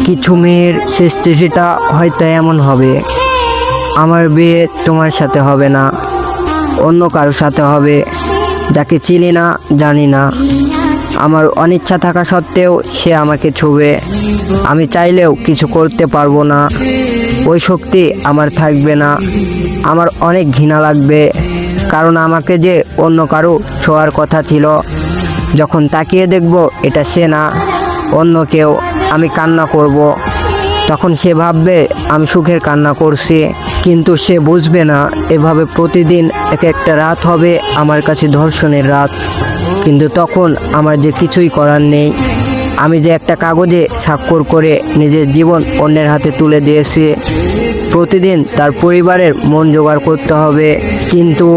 কিছু মেয়ের শেষ চিঠিটা হয়তো এমন হবে, আমার বিয়ে তোমার সাথে হবে না, অন্য কারোর সাথে হবে, যাকে চিনি না জানি না। আমার অনিচ্ছা থাকা সত্ত্বেও সে আমাকে ছুবে, আমি চাইলেও কিছু করতে পারবো না, ওই শক্তি আমার থাকবে না। আমার অনেক ঘৃণা লাগবে, কারণ আমাকে যে অন্য কারো ছোঁয়ার কথা ছিল, যখন তাকিয়ে দেখব এটা সে না, অন্য কেউ। আমি কান্না করব, তখন সে ভাববে আমি সুখের কান্না করছি, কিন্তু সে বুঝবে না এভাবে প্রতিদিন এক একটা রাত হবে আমার কাছে ধর্ষণের রাত। কিন্তু তখন আমার যে কিছুই করার নেই, আমি যে একটা কাগজে স্বাক্ষর করে নিজের জীবন অন্যের হাতে তুলে দিয়েছি, প্রতিদিন তার পরিবারের মন জোগাড় করতে হবে। কিন্তু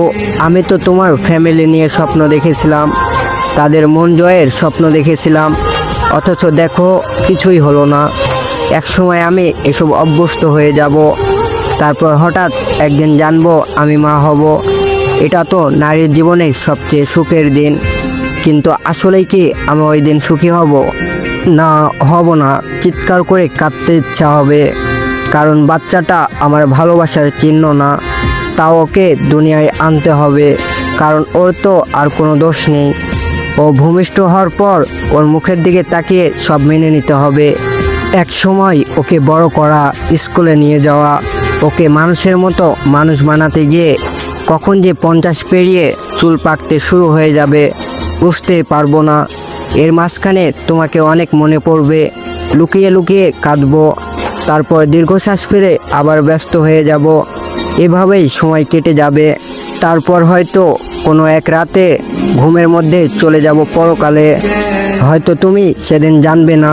আমি তো তোমার ফ্যামিলি নিয়ে স্বপ্ন দেখেছিলাম, তাদের মন জয়ের স্বপ্ন দেখেছিলাম, অথচ দেখো কিছুই হলো না। একসময় আমি এসব অভ্যস্ত হয়ে যাব, তারপর হঠাৎ একদিন জানবো আমি মা হব। এটা তো নারীর জীবনে সবচেয়ে সুখের দিন, কিন্তু আসলেই কি আমি ওই দিন সুখী হব? না, হব না। চিৎকার করে কাঁদতে ইচ্ছা হবে, কারণ বাচ্চাটা আমার ভালোবাসার চিহ্ন না। তাও ওকে দুনিয়ায় আনতে হবে, কারণ ওর তো আর কোনো দোষ নেই। ও ভূমিষ্ঠ হওয়ার পর ওর মুখের দিকে তাকিয়ে সব মেনে নিতে হবে। এক সময় ওকে বড় করা, স্কুলে নিয়ে যাওয়া, ওকে মানুষের মতো মানুষ বানাতে গিয়ে কখন যে 50 পেরিয়ে চুল পাকতে শুরু হয়ে যাবে বুঝতেই পারবো না। এর মাঝখানে তোমাকে অনেক মনে পড়বে, লুকিয়ে লুকিয়ে কাঁদবো, তারপর দীর্ঘশ্বাস ফেলে আবার ব্যস্ত হয়ে যাব। এভাবেই সময় কেটে যাবে। তারপর হয়তো কোনো এক রাতে ঘুমের মধ্যে চলে যাব পরকালে। হয়তো তুমি সেদিন জানবে না,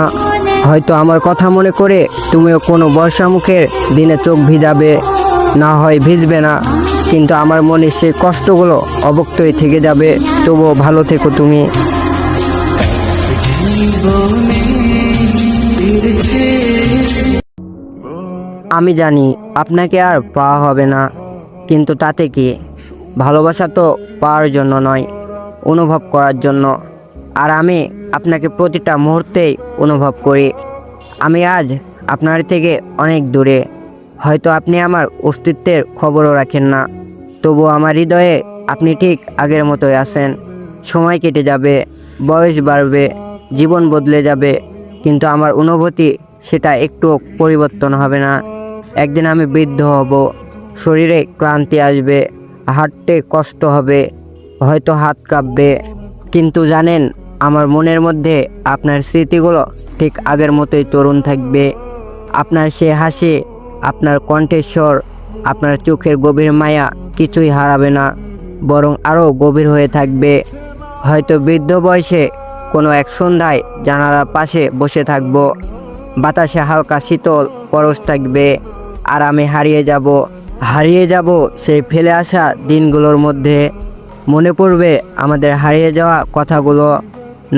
হয়তো আমার কথা মনে করে তুমিও কোনো বর্ষামুখের দিনে চোখ ভিজাবে, না হয় ভিজবে না, কিন্তু আমার মনে সেই কষ্টগুলো অবক্তই থেকে যাবে। তবুও ভালো থেকো তুমি। আমি জানি আপনাকে আর পাওয়া হবে না, কিন্তু তাতে কি? ভালোবাসা তো পাওয়ার জন্য নয়, অনুভব করার জন্য। আর আমি আপনাকে প্রতিটা মুহূর্তেই অনুভব করি। আমি আজ আপনার থেকে অনেক দূরে, হয়তো আপনি আমার অস্তিত্বের খবরও রাখেন না, তবু আমার হৃদয়ে আপনি ঠিক আগের মতোই আছেন। সময় কেটে যাবে, বয়স বাড়বে, জীবন বদলে যাবে, কিন্তু আমার অনুভূতি সেটা একটু পরিবর্তন হবে না। একদিন আমি বৃদ্ধ হব, শরীরে ক্লান্তি আসবে, হাঁটতে কষ্ট হবে, হয়তো হাত কাঁপবে, কিন্তু জানেন আমার মনের মধ্যে আপনার স্মৃতিগুলো ঠিক আগের মতোই তরুণ থাকবে। আপনার সে হাসি, আপনার কণ্ঠস্বর, আপনার চোখের গভীর মায়া কিছুই হারাবে না, বরং আরও গভীর হয়ে থাকবে। হয়তো বৃদ্ধ বয়সে কোনো এক সন্ধ্যায় জানালার পাশে বসে থাকব, বাতাসে হালকা শীতল পরশ থাকবে, আর আমি হারিয়ে যাব সেই ফেলে আসা দিনগুলোর মধ্যে। মনে পড়বে আমাদের হারিয়ে যাওয়া কথাগুলো,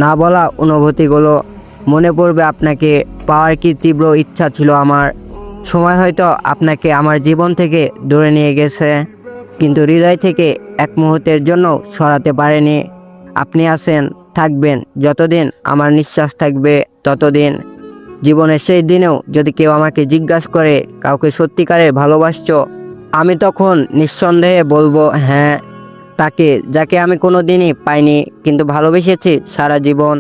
না বলা অনুভূতিগুলো, মনে পড়বে আপনাকে পাওয়ার কি তীব্র ইচ্ছা ছিল আমার। সময় হয়তো আপনাকে আমার জীবন থেকে দূরে নিয়ে গেছে, কিন্তু হৃদয় থেকে এক মুহূর্তের জন্য সরাতে পারেনি। আপনি আছেন, থাকবেন যতদিন আমার নিঃশ্বাস থাকবে ততদিন। জীবনের সেই দিনেও যদি কেউ আমাকে জিজ্ঞাসা করে কাউকে সত্যিকারের ভালোবাসছো, আমি তখন নিঃসন্দেহে বলবো হ্যাঁ, তাকে যাকে আমি কোনো দিনই পাইনি, কিন্তু ভালোবেসেছি সারা জীবন।